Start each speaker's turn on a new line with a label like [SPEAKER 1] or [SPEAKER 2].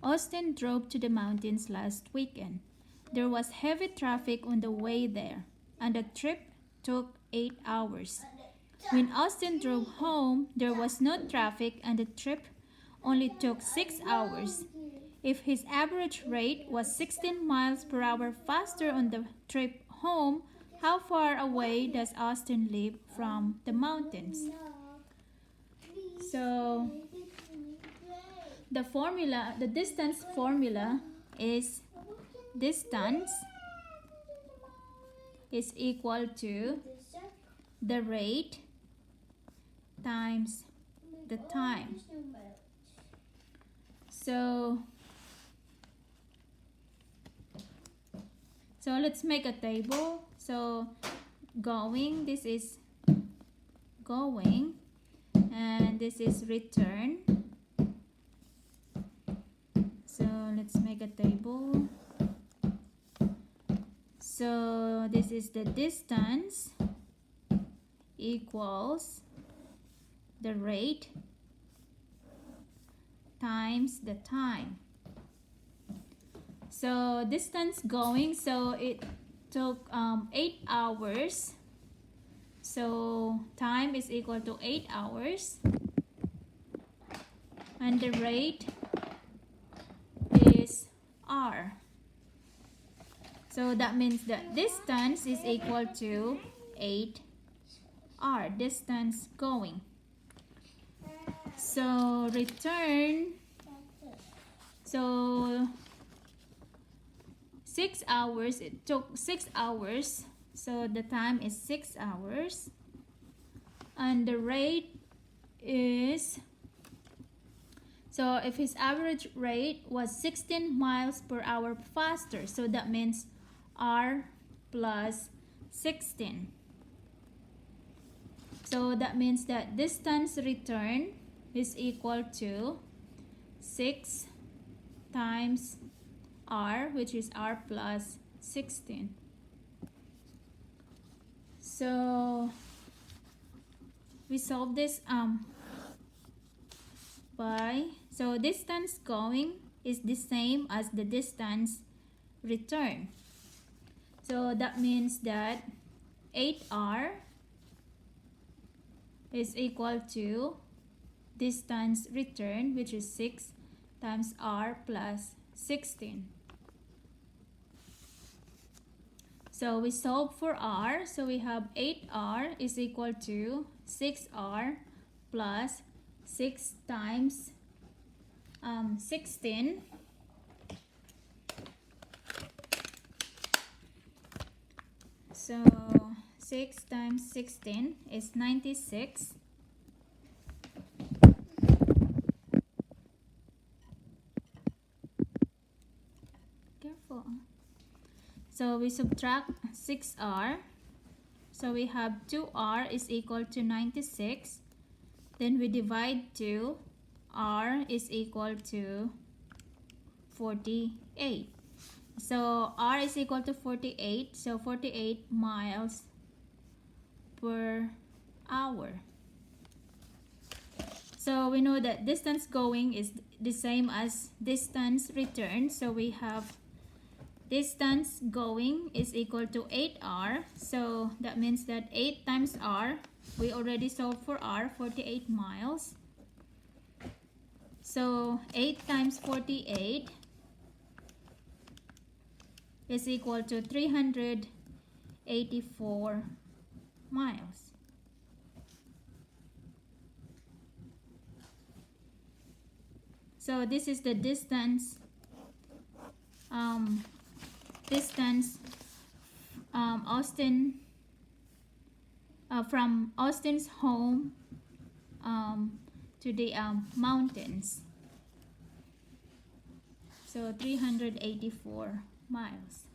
[SPEAKER 1] Austin drove to the mountains last weekend. There was heavy traffic on the way there, and the trip took 8 hours. When Austin drove home, there was no traffic and the trip only took 6 hours. If his average rate was 16 miles per hour faster on the trip home, how far away does Austin live from the mountains? So the distance formula is distance is equal to the rate times the time. So let's make a table. So this is going, and this is return. So let's make a table. So this is the distance equals the rate times the time. So distance going, so it took 8 hours. So time is equal to 8 hours. And the rate is r. So that means that distance is equal to 8r, distance going. So return, so 6 hours, it took 6 hours, so the time is 6 hours, and the rate is, so if his average rate was 16 miles per hour faster, so that means r plus 16. So that means that distance return is equal to 6 times r, which is r plus 16. So we solve this so distance going is the same as the distance return. So that means that 8r is equal to distance return, which is 6 times r plus 16. So we solve for r, so we have 8r is equal to 6r plus 6 times 16. So 6 times 16 is 96. Careful. So we subtract 6r. So we have 2r is equal to 96. Then we divide 2. R is equal to 48. So r is equal to 48. So 48 miles per hour. So we know that distance going is the same as distance return. So we have distance going is equal to 8r. So that means that 8 times r, we already solved for r, 48 miles. So 8 times 48 is equal to 384 miles. So this is the distance Austin from Austin's home to the mountains. So 384 miles.